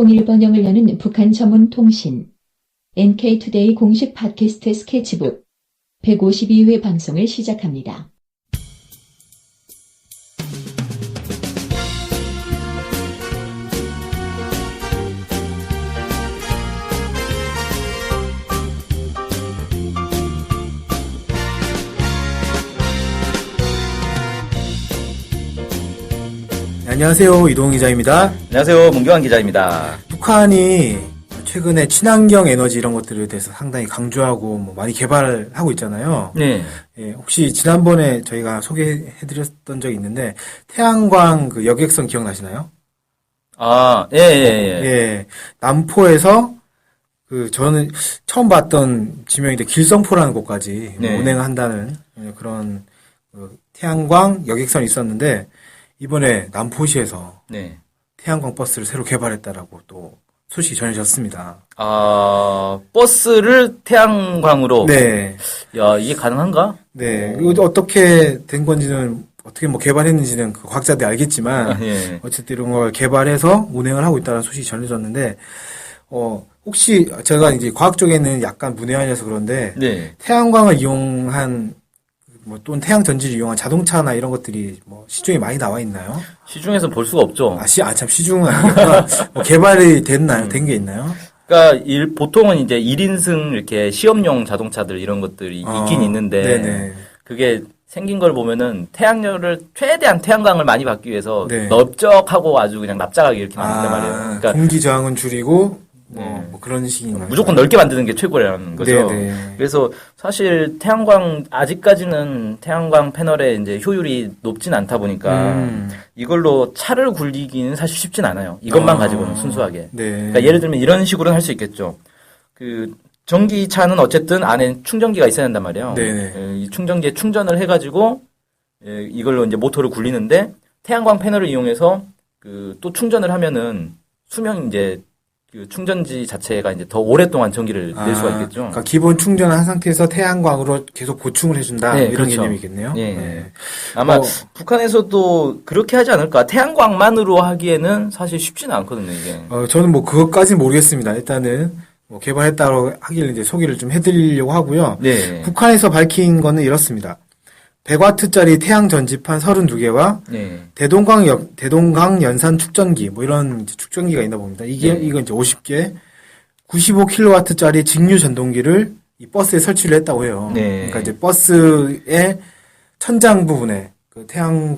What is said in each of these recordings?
통일 번영을 여는 북한 전문 통신 NK투데이 공식 팟캐스트 스케치북 152회 방송을 시작합니다. 안녕하세요. 이동훈 기자입니다. 안녕하세요. 문경환 기자입니다. 북한이 최근에 친환경 에너지 이런 것들에 대해서 상당히 강조하고 많이 개발을 하고 있잖아요. 네. 예, 혹시 지난번에 저희가 소개해드렸던 적이 있는데 태양광 그 여객선 기억나시나요? 아, 예. 예, 남포에서 저는 처음 봤던 지명인데 길성포라는 곳까지 네. 운행을 한다는 그런 태양광 여객선이 있었는데 이번에 남포시에서 네. 태양광 버스를 새로 개발했다라고 또 소식이 전해졌습니다. 아, 버스를 태양광으로? 네. 야, 이게 가능한가? 네. 이거 어떻게 된 건지는, 어떻게 개발했는지는 그 과학자들이 알겠지만, 예. 어쨌든 이런 걸 개발해서 운행을 하고 있다는 소식이 전해졌는데, 혹시 제가 이제 과학 쪽에는 약간 문외한이라서 그런데, 네. 태양광을 이용한, 또는 태양 전지를 이용한 자동차나 이런 것들이 시중에 많이 나와 있나요? 시중에서 볼 수가 없죠. 참 시중은 아니구나. 개발이 됐나요? 된 게 있나요? 그러니까 보통은 이제 1인승 이렇게 시험용 자동차들 이런 것들이 있긴 있는데, 네네. 그게 생긴 걸 보면은 태양열을 최대한 태양광을 많이 받기 위해서 네. 넓적하고 아주 그냥 납작하게 이렇게 만든단 말이에요. 그러니까 공기 저항은 줄이고 그런 식인가요? 무조건 넓게 만드는 게 최고라는 거죠. 네네. 그래서 사실 태양광 아직까지는 태양광 패널의 이제 효율이 높진 않다 보니까 이걸로 차를 굴리기는 사실 쉽진 않아요. 이것만 가지고는 순수하게. 네. 그러니까 예를 들면 이런 식으로는 할 수 있겠죠. 전기차는 어쨌든 안에 충전기가 있어야 한단 말이에요. 네네. 이 충전기에 충전을 해가지고 이걸로 이제 모터를 굴리는데 태양광 패널을 이용해서 또 충전을 하면은 수명 이제 충전지 자체가 이제 더 오랫동안 전기를 낼 수가 있겠죠. 그러니까 기본 충전한 상태에서 태양광으로 계속 보충을 해준다. 네, 이런 그렇죠. 개념이겠네요. 예. 네. 아마 북한에서도 그렇게 하지 않을까. 태양광만으로 하기에는 사실 쉽지는 않거든요, 이게. 저는 그것까지는 모르겠습니다. 일단은 개발했다고 하길래 이제 소개를 좀 해드리려고 하고요. 네. 북한에서 밝힌 거는 이렇습니다. 100와트짜리 태양 전지판 32개와 네. 대동강 연산 축전기 이런 축전기가 있나 봅니다. 이건 이제 50개, 95kW짜리 직류 전동기를 이 버스에 설치를 했다고 해요. 네. 그러니까 이제 버스의 천장 부분에 태양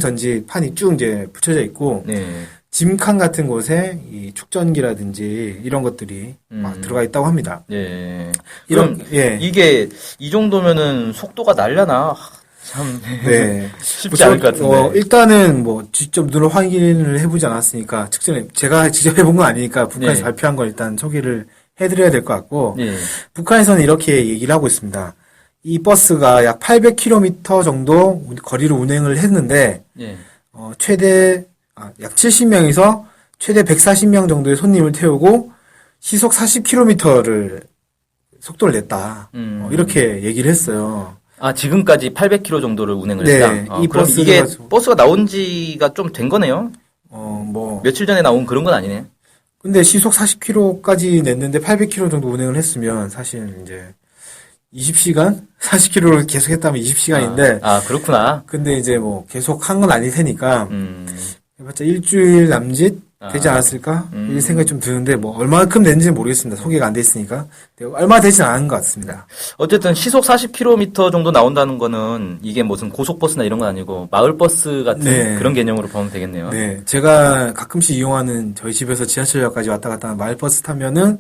전지판이 쭉 이제 붙여져 있고 네. 짐칸 같은 곳에 이 축전기라든지 이런 것들이 막 들어가 있다고 합니다. 예. 이런, 그럼 예. 이게 이 정도면은 속도가 날려나 참 네. 쉽지 않을 것 같은데. 일단은 직접 눈으로 확인을 해보지 않았으니까 제가 직접 해본 건 아니니까 북한에서 네. 발표한 걸 일단 소개를 해드려야 될 것 같고 네. 북한에서는 이렇게 얘기를 하고 있습니다. 이 버스가 약 800km 정도 거리를 운행을 했는데 네. 최대 약 70명에서 최대 140명 정도의 손님을 태우고 시속 40km를 속도를 냈다. 이렇게 얘기를 했어요. 아, 지금까지 800km 정도를 운행을 네, 했다. 이 그럼 버스가 이게 버스가 나온 지가 좀 된 거네요? 며칠 전에 나온 그런 건 아니네. 근데 시속 40km까지 냈는데 800km 정도 운행을 했으면 사실 이제 20시간? 40km를 계속 했다면 20시간인데. 그렇구나. 근데 이제 계속 한 건 아닐 테니까. 해봤자 일주일 남짓 되지 않았을까? 이 생각이 좀 드는데, 얼마만큼 됐는지는 모르겠습니다. 소개가 안 돼 있으니까. 얼마 되진 않은 것 같습니다. 어쨌든 시속 40km 정도 나온다는 거는 이게 무슨 고속버스나 이런 건 아니고 마을버스 같은 네. 그런 개념으로 보면 되겠네요. 네. 제가 가끔씩 이용하는 저희 집에서 지하철역까지 왔다 갔다 하는 마을버스 타면은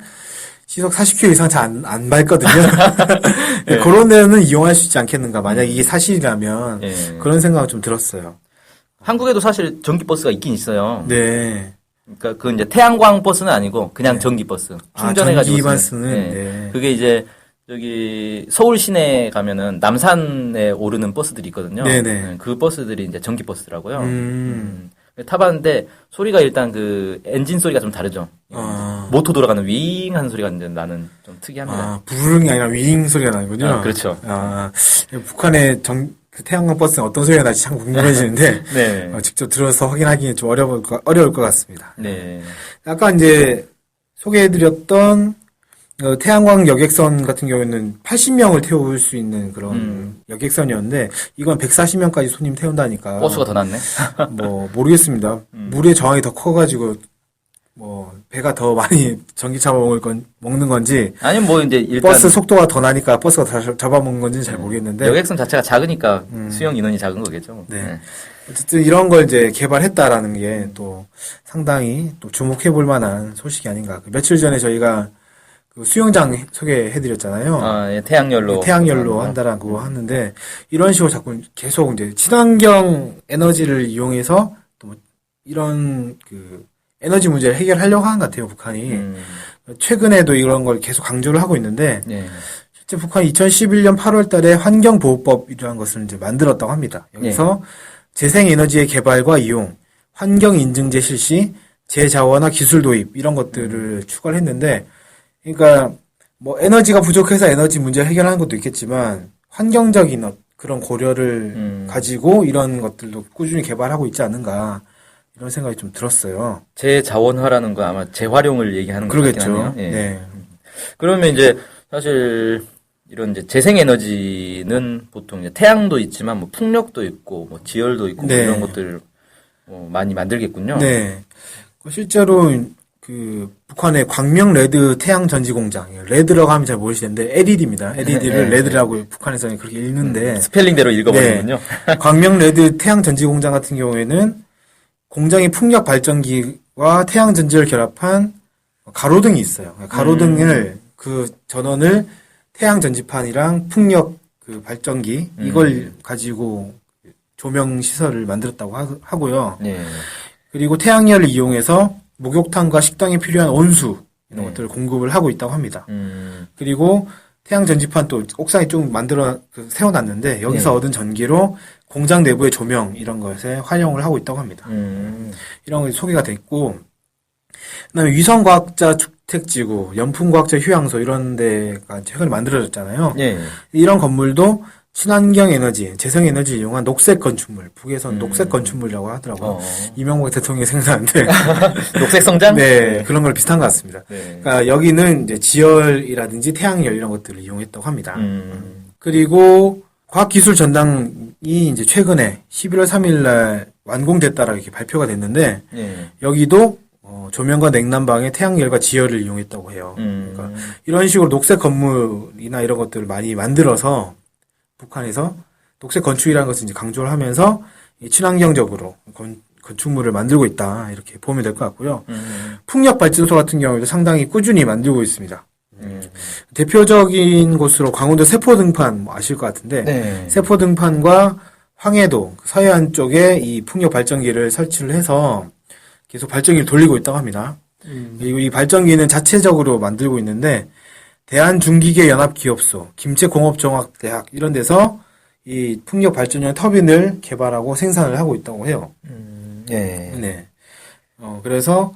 시속 40km 이상 잘 안 밟거든요. 네. 그런 데는 이용할 수 있지 않겠는가. 만약 이게 사실이라면 네. 그런 생각을 좀 들었어요. 한국에도 사실 전기버스가 있긴 있어요. 네. 그러니까 그 이제 태양광 버스는 아니고 그냥 전기버스. 충전해가지고. 전기버스는. 네. 네. 그게 이제 서울 시내에 가면은 남산에 오르는 버스들이 있거든요. 네네. 그 버스들이 이제 전기버스더라고요. 타봤는데 소리가 일단 엔진 소리가 좀 다르죠. 모터 돌아가는 윙 하는 소리가 이제 나는 좀 특이합니다. 부르릉이 아니라 윙 소리가 나는군요. 그렇죠. 북한의 그 태양광 버스는 어떤 소리가 날지 참 궁금해지는데 네. 직접 들어서 확인하기는 좀 어려울 것 같습니다. 네. 아까 이제 소개해드렸던 태양광 여객선 같은 경우에는 80명을 태울 수 있는 그런 여객선이었는데 이건 140명까지 손님 태운다니까 버스가 더 낫네. 뭐 모르겠습니다. 물의 저항이 더 커가지고 뭐 배가 더 많이 전기차 먹는 건지 아니면 뭐 이제 일단 버스 속도가 더 나니까 버스가 다 잡아먹는 건지는 잘 모르겠는데 여객선 자체가 작으니까 수용 인원이 작은 거겠죠. 네. 어쨌든 이런 걸 이제 개발했다라는 게 또 상당히 또 주목해볼 만한 소식이 아닌가. 며칠 전에 저희가 그 수영장 소개해드렸잖아요. 아, 예, 태양열로 한다라고 하는데 이런 식으로 자꾸 계속 이제 친환경 에너지를 이용해서 또 이런 그 에너지 문제를 해결하려고 하는 것 같아요, 북한이. 최근에도 이런 걸 계속 강조를 하고 있는데 네. 실제 북한이 2011년 8월 달에 환경보호법이라는 것을 이제 만들었다고 합니다. 여기서 재생에너지의 개발과 이용, 환경인증제 실시, 재자원화 기술 도입 이런 것들을 추가를 했는데 그러니까 뭐 에너지가 부족해서 에너지 문제를 해결하는 것도 있겠지만 환경적인 그런 고려를 가지고 이런 것들도 꾸준히 개발하고 있지 않는가 이런 생각이 좀 들었어요. 재자원화라는 거 아마 재활용을 얘기하는 거 같긴 하네요. 예. 네. 그러면 이제 사실 이런 이제 재생에너지는 보통 이제 태양도 있지만 뭐 풍력도 있고 뭐 지열도 있고 네. 뭐 이런 것들 많이 만들겠군요. 네. 실제로 그 북한의 광명 레드 태양 전지 공장, 레드라고 하면 잘 모르시는데 LED입니다. LED를 레드라고 북한에서는 그렇게 읽는데 스펠링대로 읽어버리는군요. 네. 광명 레드 태양 전지 공장 같은 경우에는 공장의 풍력 발전기와 태양 전지를 결합한 가로등이 있어요. 가로등을 그 전원을 태양 전지판이랑 풍력 그 발전기 이걸 가지고 조명 시설을 만들었다고 하고요. 네. 그리고 태양열을 이용해서 목욕탕과 식당에 필요한 온수 이런 것들을 공급을 하고 있다고 합니다. 그리고 태양 전지판 또 옥상에 좀 세워놨는데 여기서 얻은 전기로 공장 내부의 조명 이런 것에 활용을 하고 있다고 합니다. 이런 것이 소개가 됐고 그다음에 위성과학자 주택지구, 연풍과학자 휴양소 이런 데가 최근에 만들어졌잖아요. 네. 이런 건물도 친환경 에너지, 재생 에너지를 이용한 녹색 건축물, 북에서는 녹색 건축물이라고 하더라고요. 이명박 대통령이 생각나는데 녹색 성장? 네, 그런 걸 비슷한 것 같습니다. 네. 그러니까 여기는 이제 지열이라든지 태양열 이런 것들을 이용했다고 합니다. 그리고 과학기술 전당이 이제 최근에 11월 3일 날 완공됐다라고 이렇게 발표가 됐는데 네. 여기도 조명과 냉난방에 태양열과 지열을 이용했다고 해요. 그러니까 이런 식으로 녹색 건물이나 이런 것들을 많이 만들어서 북한에서 녹색 건축이라는 것을 이제 강조를 하면서 친환경적으로 건축물을 만들고 있다 이렇게 보면 될 것 같고요. 풍력 발전소 같은 경우에도 상당히 꾸준히 만들고 있습니다. 대표적인 곳으로 강원도 세포등판 아실 것 같은데 네. 세포등판과 황해도 서해안 쪽에 이 풍력 발전기를 설치를 해서 계속 발전기를 돌리고 있다고 합니다. 그리고 이 발전기는 자체적으로 만들고 있는데 대한중기계 연합기업소, 김제공업종합대학 이런 데서 이 풍력 발전용 터빈을 개발하고 생산을 하고 있다고 해요. 네. 네. 그래서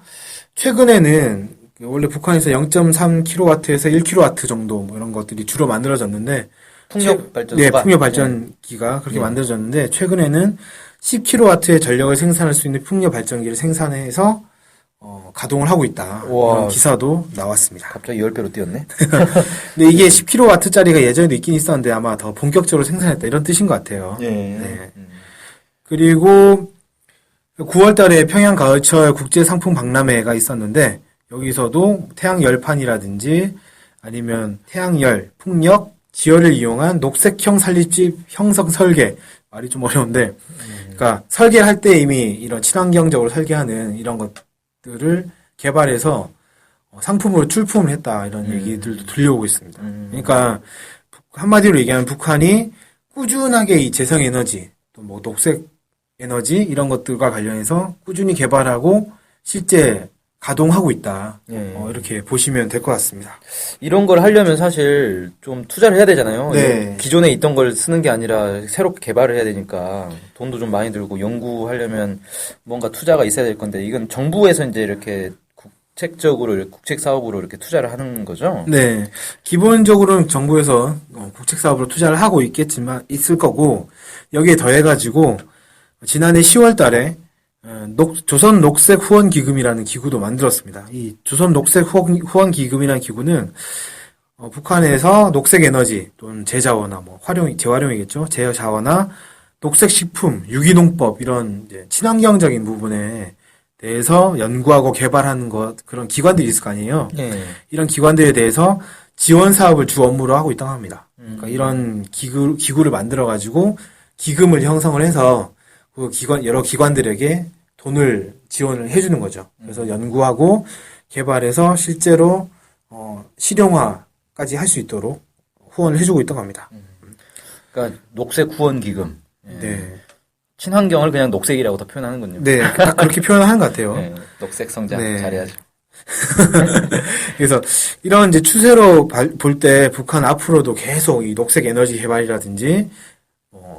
최근에는 원래 북한에서 0.3kW에서 1kW 정도 뭐 이런 것들이 주로 만들어졌는데 풍력 발전소가 네, 풍력 발전기가 그렇게 만들어졌는데 최근에는 10kW의 전력을 생산할 수 있는 풍력 발전기를 생산해서 가동을 하고 있다. 우와. 이런 기사도 나왔습니다. 갑자기 10배로 뛰었네. 근데 이게 10kW짜리가 예전에도 있긴 있었는데 아마 더 본격적으로 생산했다 이런 뜻인 것 같아요. 네. 그리고 9월 달에 평양 가을철 국제 상품 박람회가 있었는데 여기서도 태양 열판이라든지 아니면 태양열, 풍력, 지열을 이용한 녹색형 살립집 형성 설계 말이 좀 어려운데 그러니까 설계를 할 때 이미 이런 친환경적으로 설계하는 이런 것들을 개발해서 상품으로 출품을 했다 이런 얘기들도 들려오고 있습니다. 그러니까 한마디로 얘기하면 북한이 꾸준하게 이 재생에너지 또 뭐 녹색 에너지 이런 것들과 관련해서 꾸준히 개발하고 실제 가동하고 있다. 이렇게 보시면 될 것 같습니다. 이런 걸 하려면 사실 좀 투자를 해야 되잖아요. 네. 기존에 있던 걸 쓰는 게 아니라 새롭게 개발을 해야 되니까 돈도 좀 많이 들고 연구하려면 뭔가 투자가 있어야 될 건데 이건 정부에서 이제 이렇게 국책적으로 국책 사업으로 이렇게 투자를 하는 거죠? 네. 기본적으로는 정부에서 국책 사업으로 투자를 하고 있을 거고, 여기에 더해가지고, 지난해 10월 달에, 조선 녹색 후원 기금이라는 기구도 만들었습니다. 이 조선 녹색 후원 기금이라는 기구는, 북한에서 녹색 에너지 또는 재자원화, 재활용이겠죠. 재자원화, 녹색 식품, 유기농법, 이런 이제 친환경적인 부분에 대해서 연구하고 개발하는 그런 기관들이 있을 거 아니에요. 네. 이런 기관들에 대해서 지원 사업을 주 업무로 하고 있다고 합니다. 그러니까 이런 기구를 만들어가지고 기금을 형성을 해서 그 여러 기관들에게 돈을 지원을 해주는 거죠. 그래서 연구하고 개발해서 실제로, 실용화까지 할 수 있도록 후원을 해주고 있다고 합니다. 그러니까 녹색 후원 기금. 네. 친환경을 그냥 녹색이라고 더 표현하는군요. 네, 딱 그렇게 표현하는 것 같아요. 네, 녹색 성장 네. 잘해야죠. 그래서 이런 이제 추세로 볼 때 북한 앞으로도 계속 이 녹색 에너지 개발이라든지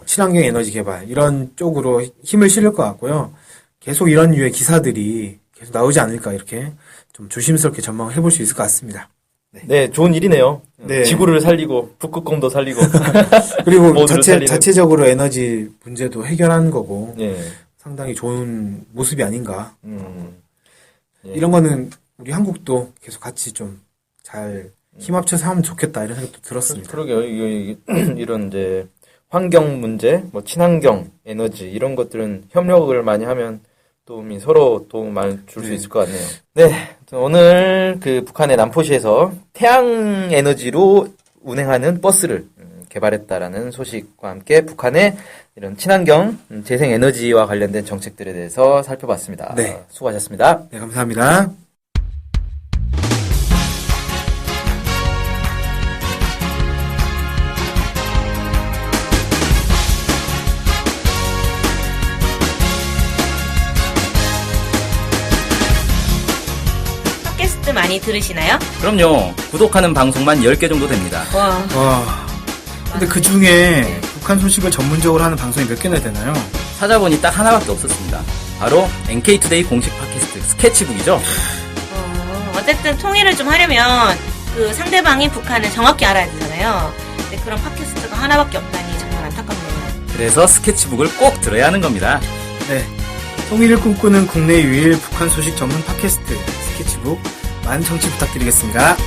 친환경 에너지 개발 이런 쪽으로 힘을 실을 것 같고요. 계속 이런 류의 기사들이 계속 나오지 않을까 이렇게 좀 조심스럽게 전망을 해볼 수 있을 것 같습니다. 네, 좋은 일이네요. 네. 지구를 살리고 북극곰도 살리고 그리고 자체적으로 에너지 문제도 해결하는 거고 네. 상당히 좋은 모습이 아닌가. 예. 이런 거는 우리 한국도 계속 같이 좀 잘 힘 합쳐서 하면 좋겠다 이런 생각도 들었습니다. 그러게요. 이런 이제 환경 문제, 친환경 에너지 이런 것들은 협력을 많이 하면 서로 도움 많이 줄 수 있을 것 같네요. 네, 오늘 그 북한의 남포시에서 태양 에너지로 운행하는 버스를 개발했다라는 소식과 함께 북한의 이런 친환경 재생 에너지와 관련된 정책들에 대해서 살펴봤습니다. 네. 수고하셨습니다. 네, 감사합니다. 팟캐스트 많이 들으시나요? 그럼요. 구독하는 방송만 10개 정도 됩니다. 와. 근데 그 중에 북한 소식을 전문적으로 하는 방송이 몇 개나 되나요? 찾아보니 딱 하나밖에 없었습니다. 바로 NK투데이 공식 팟캐스트 스케치북이죠. 어쨌든 통일을 좀 하려면 그 상대방이 북한을 정확히 알아야 되잖아요. 근데 그런 팟캐스트가 하나밖에 없다니 정말 안타깝네요. 그래서 스케치북을 꼭 들어야 하는 겁니다. 네. 통일을 꿈꾸는 국내 유일 북한 소식 전문 팟캐스트 스케치북 많은 청취 부탁드리겠습니다.